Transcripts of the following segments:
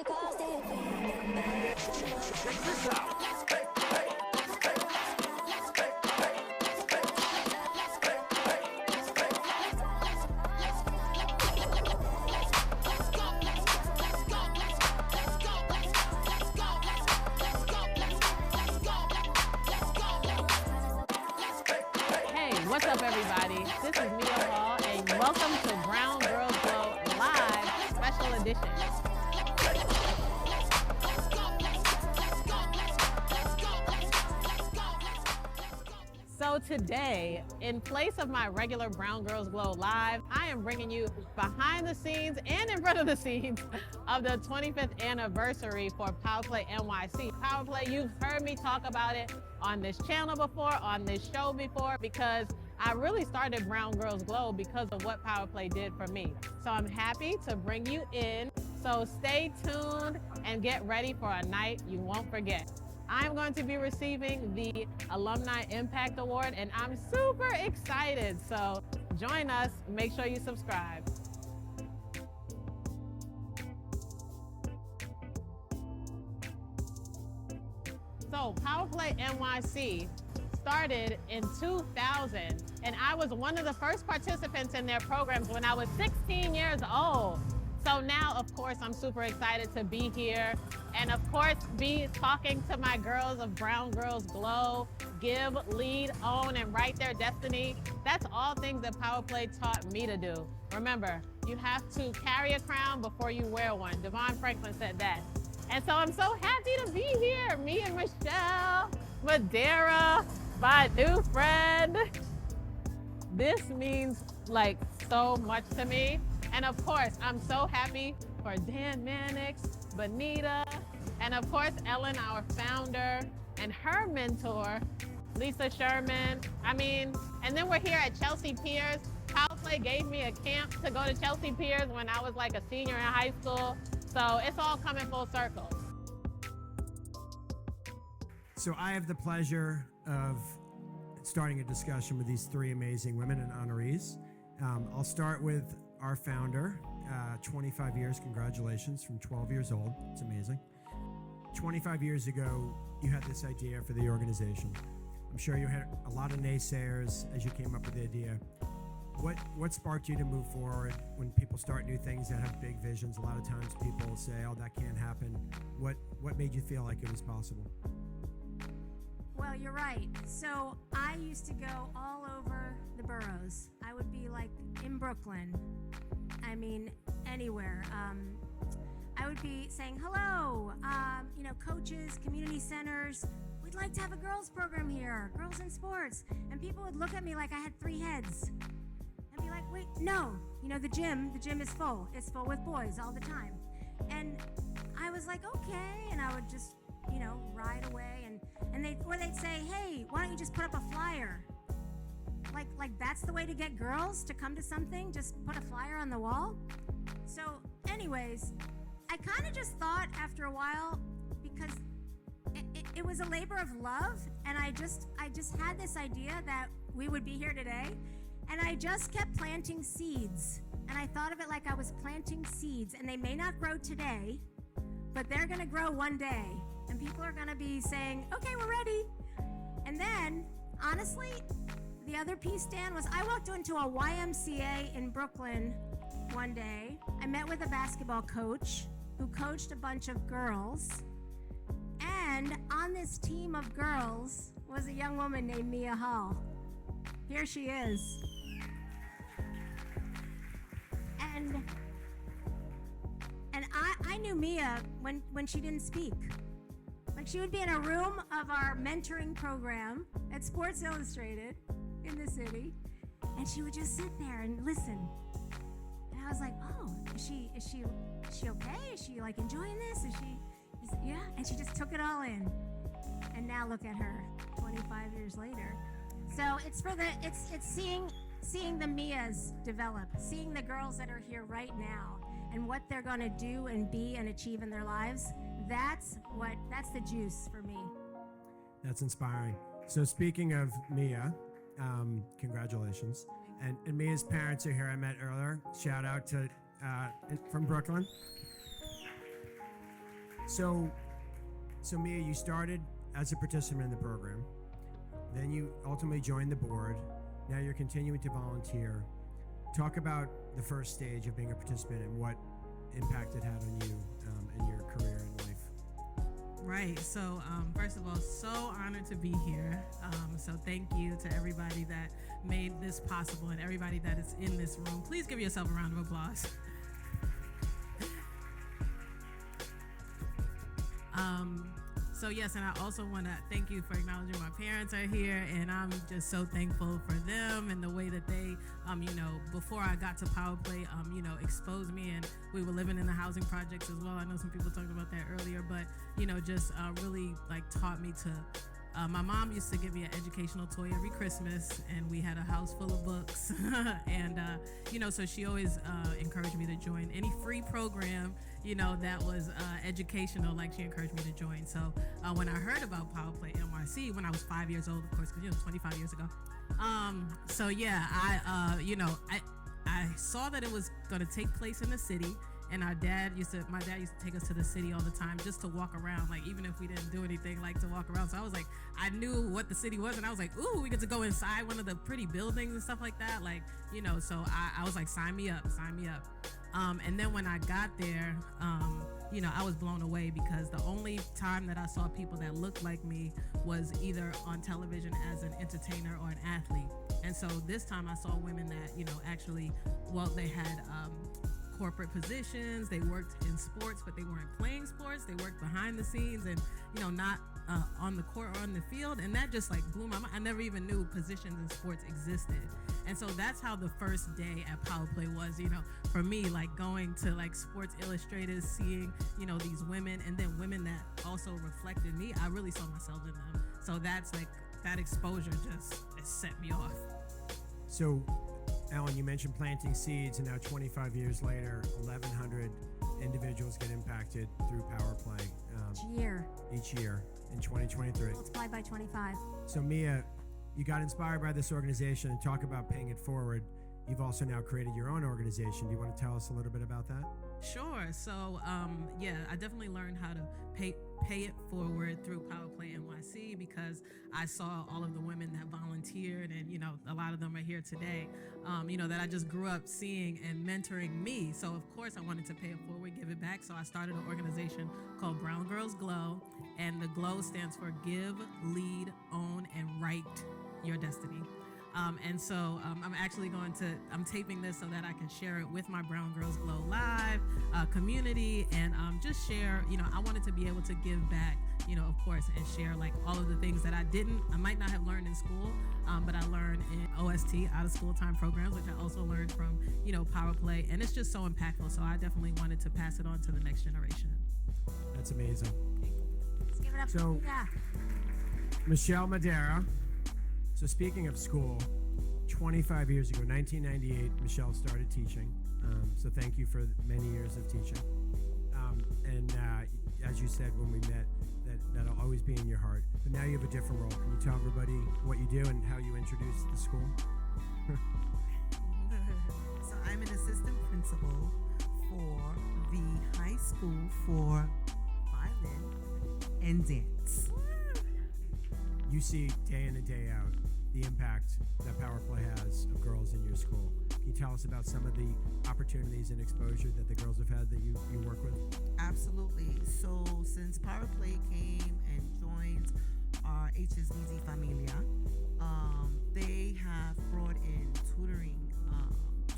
What's up, everybody? This is Mia Hall, and welcome to Brown Girls Glow Live Special Edition. So today, in place of my regular Brown Girls Glow Live, I am bringing you behind the scenes and in front of the scenes of the 25th anniversary for PowerPlay NYC. PowerPlay, you've heard me talk about it on this channel before, on this show before, because I really started Brown Girls Glow because of what PowerPlay did for me. So I'm happy to bring you in. So stay tuned and get ready for a night you won't forget. I'm going to be receiving the Alumni Impact Award, and I'm super excited. So join us. Make sure you subscribe. So PowerPlay NYC started in 2000, and I was one of the first participants in their programs when I was 16 years old. So now, of course, I'm super excited to be here and, of course, be talking to my girls of Brown Girls Glow, give, lead, own, and write their destiny. That's all things that PowerPlay taught me to do. Remember, you have to carry a crown before you wear one. Devon Franklin said that. And so I'm so happy to be here. Me and Michelle, Madera, my new friend. This means like so much to me. And of course, I'm so happy for Dan Mannix, Benita, and of course, Ellen, our founder, and her mentor, Lisa Sherman. And then we're here at Chelsea Piers. PowerPlay gave me a camp to go to Chelsea Piers when I was like a senior in high school. So it's all coming full circle. So I have the pleasure of starting a discussion with these three amazing women and honorees. I'll start with our founder, 25 years, congratulations, from 12 years old. It's amazing. 25 years ago, you had this idea for the organization. I'm sure you had a lot of naysayers as you came up with the idea. What sparked you to move forward when people start new things that have big visions? A lot of times people say, oh, that can't happen. What made you feel like it was possible? Well, you're right. So I used to go all over the boroughs. I would be like in Brooklyn. Anywhere. I would be saying, hello, coaches, community centers. We'd like to have a girls program here, girls in sports. And people would look at me like I had three heads. And be like, wait, no. The gym is full. It's full with boys all the time. And I was like, okay. And I would just, ride away. And they'd say, hey, why don't you just put up a flyer? Like that's the way to get girls to come to something? Just put a flyer on the wall? So anyways, I kind of just thought after a while, because it was a labor of love, and I just had this idea that we would be here today, and I just kept planting seeds. And I thought of it like I was planting seeds, and they may not grow today, but they're gonna grow one day. And people are gonna be saying, okay, we're ready. And then, honestly, the other piece, Dan, was I walked into a YMCA in Brooklyn one day. I met with a basketball coach who coached a bunch of girls. And on this team of girls was a young woman named Mia Hall. Here she is. And I knew Mia when she didn't speak. Like, she would be in a room of our mentoring program at Sports Illustrated in the city, and she would just sit there and listen. And I was like, oh, is she okay? Is she like enjoying this? Yeah? And she just took it all in. And now look at her 25 years later. So it's seeing the Mias develop, seeing the girls that are here right now and what they're going to do and be and achieve in their lives. That's the juice for me. That's inspiring. So speaking of Mia, congratulations. And Mia's parents are here. I met earlier. Shout out to from Brooklyn. So, Mia, you started as a participant in the program. Then you ultimately joined the board. Now you're continuing to volunteer. Talk about the first stage of being a participant and what impact it had on you in your career and life. Right. So, first of all, so honored to be here. So thank you to everybody that made this possible and everybody that is in this room. Please give yourself a round of applause. So yes, and I also want to thank you for acknowledging my parents are here, and I'm just so thankful for them and the way that they, before I got to PowerPlay, exposed me, and we were living in the housing projects as well. I know some people talked about that earlier, but just really like taught me to. My mom used to give me an educational toy every Christmas, and we had a house full of books. And, so she always encouraged me to join any free program, that was educational, like she encouraged me to join. So when I heard about PowerPlay NYC, when I was 5 years old, of course, because, 25 years ago. I saw that it was going to take place in the city. And my dad used to take us to the city all the time just to walk around, like even if we didn't do anything, like to walk around. So I was like, I knew what the city was, and I was like, ooh, we get to go inside one of the pretty buildings and stuff like that. Like, so I was like, sign me up. And then when I got there, I was blown away because the only time that I saw people that looked like me was either on television as an entertainer or an athlete. And so this time I saw women that, actually, they had, corporate positions, they worked in sports, but they weren't playing sports. They worked behind the scenes and, not on the court or on the field. And that just like blew my mind. I never even knew positions in sports existed. And so that's how the first day at PowerPlay was, for me, like going to like Sports Illustrated, seeing, these women, and then women that also reflected me. I really saw myself in them. So that's like, that exposure just it set me off. So, Ellen, you mentioned planting seeds, and now 25 years later, 1,100 individuals get impacted through PowerPlay each year in 2023. Multiplied by 25. So, Mia, you got inspired by this organization, and talk about paying it forward. You've also now created your own organization. Do you want to tell us a little bit about that? Sure. So, I definitely learned how to pay it forward through PowerPlay NYC because I saw all of the women that volunteered, and a lot of them are here today. That I just grew up seeing and mentoring me. So of course I wanted to pay it forward, give it back. So I started an organization called Brown Girls Glow, and the GLOW stands for Give, Lead, Own, and Write Your Destiny. And so I'm actually I'm taping this so that I can share it with my Brown Girls Glow Live community, and just share, I wanted to be able to give back, of course, and share like all of the things that I might not have learned in school, but I learned in OST, out of school time programs, which I also learned from, PowerPlay, and it's just so impactful. So I definitely wanted to pass it on to the next generation. That's amazing. Let's give it up. So, Michelle Madera. So speaking of school, 25 years ago, 1998, Michelle started teaching. So thank you for many years of teaching. And as you said when we met, that'll always be in your heart. But now you have a different role. Can you tell everybody what you do and how you introduce the school? So I'm an assistant principal for the high school for violin and dance. You see day in and day out the impact that PowerPlay has of girls in your school. Can you tell us about some of the opportunities and exposure that the girls have had that you work with? Absolutely. So since PowerPlay came and joined our HSBZ Familia, they have brought in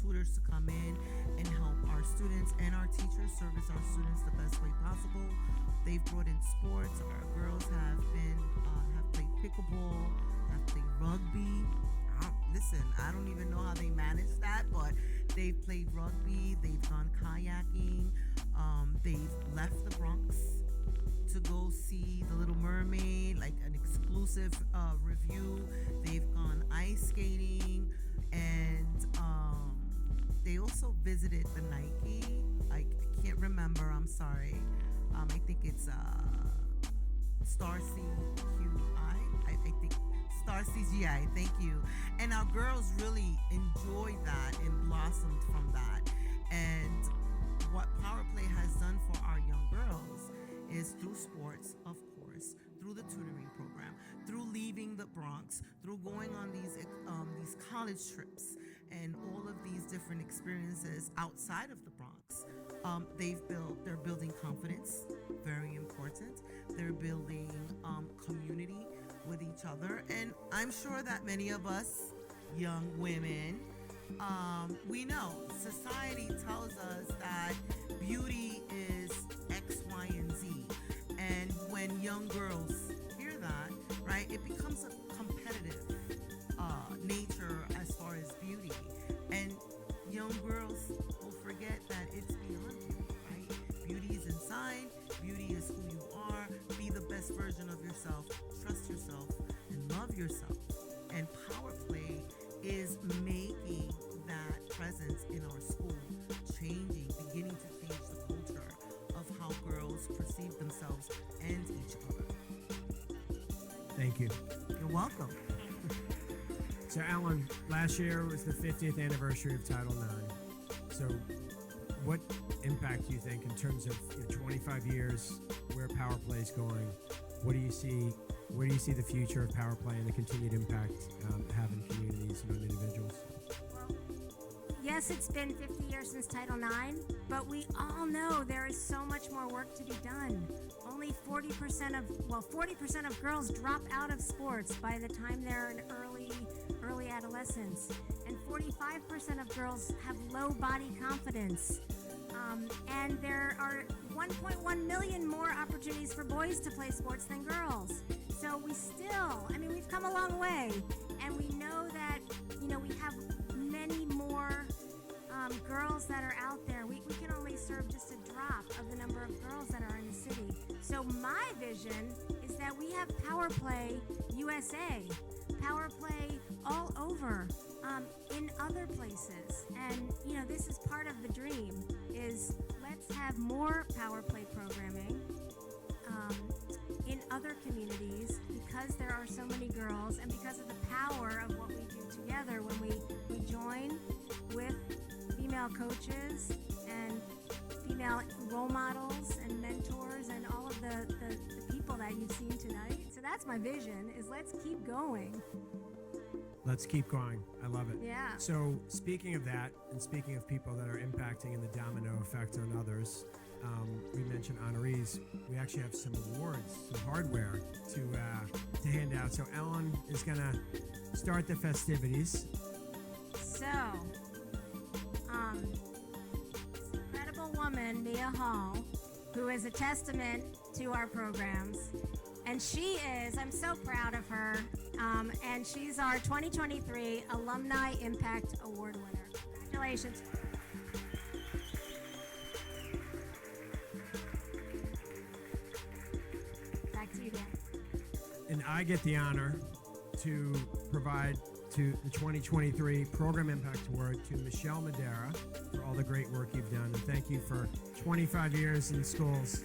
tutors to come in and help our students and our teachers service our students the best way possible. They've brought in sports. Our girls have played pickleball, have played rugby. I don't even know how they manage that, but they've played rugby. They've gone kayaking. They've left the Bronx to go see The Little Mermaid, like an exclusive review. They've gone ice skating, and they also visited the Nike. I can't remember. I'm sorry. I think it's Star CQI. I think Star CGI. Thank you. And our girls really enjoyed that and blossomed from that. And what PowerPlay has done for our young girls is is through sports, of course, through the tutoring program, through leaving the Bronx, through going on these college trips, and all of these different experiences outside of the Bronx. They're building confidence, very important. They're building community with each other, and I'm sure that many of us young women, we know society tells us that beauty is X, Y, and Z. And when young girls hear that, right, it becomes a competitive nature as far as beauty. And young girls will forget that it's beyond beauty, right? Beauty is inside, beauty is who you are. Be the best version of yourself, trust yourself, and love yourself. And PowerPlay is making that presence in our school changing, beginning to change the culture of how girls perceive themselves and each other. Thank you. You're welcome. So, Ellen, last year was the 50th anniversary of Title IX. So, what impact do you think in terms of 25 years, where PowerPlay is going? What do you see? Where do you see the future of PowerPlay and the continued impact having communities and on individuals? Well, yes, it's been 50 years since Title IX, but we all know there is so much more work to be done. Only 40% of girls drop out of sports by the time they're in early adolescence, and 45% of girls have low body confidence. And there are 1.1 million more opportunities for boys to play sports than girls. So we've come a long way, and we know that, we have many more girls that are out there. We can only serve just a drop of the number of girls that are in the city. So my vision is that we have PowerPlay USA, PowerPlay all over, in other places. And, this is part of the dream, is let's have more PowerPlay programming in other communities, because there are so many girls, and because of the power of what we do together when we join with female coaches and female role models and mentors and all of the people that you've seen tonight. So that's my vision, is let's keep going. Let's keep going. I love it. Yeah. So, speaking of that, and speaking of people that are impacting in the domino effect on others, we mentioned honorees. We actually have some awards, some hardware to hand out. So Ellen is going to start the festivities. So, this incredible woman, Mia Hall, who is a testament to our programs. And I'm so proud of her, and she's our 2023 Alumni Impact Award winner. Congratulations. Back to you, Dan. And I get the honor to provide to the 2023 Program Impact Award to Michelle Madera for all the great work you've done. And thank you for 25 years in schools.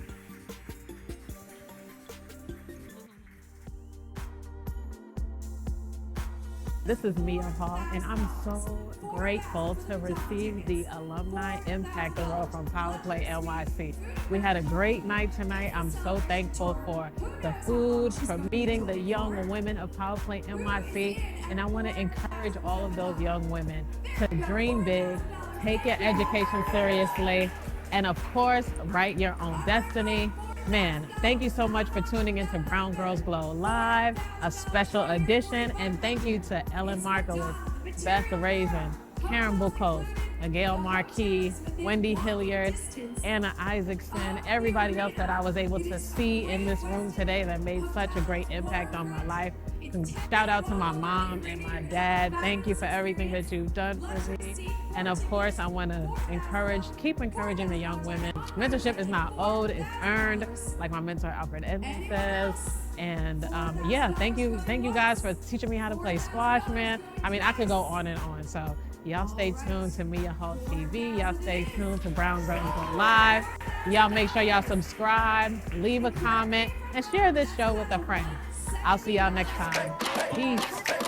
This is Mia Hall, and I'm so grateful to receive the Alumni Impact Award from PowerPlay NYC. We had a great night tonight. I'm so thankful for the food, for meeting the young women of PowerPlay NYC, and I want to encourage all of those young women to dream big, take your education seriously, and of course, write your own destiny. Man, thank you so much for tuning into Brown Girls Glow Live, a special edition. And thank you to Ellen Markowitz, Beth Raisin, Karen Bukos, Gail Marquis, Wendy Hilliard, Anna Isaacson, everybody else that I was able to see in this room today that made such a great impact on my life. And shout out to my mom and my dad. Thank you for everything that you've done for me. And of course, I want to keep encouraging the young women. Mentorship is not owed, it's earned, like my mentor Alfred Edmonds says. And thank you guys for teaching me how to play squash, man. I mean, I could go on and on. So y'all stay tuned to Mia Hall TV. Y'all stay tuned to Brown Girls Go Live. Y'all make sure y'all subscribe, leave a comment, and share this show with a friend. I'll see y'all next time. Peace.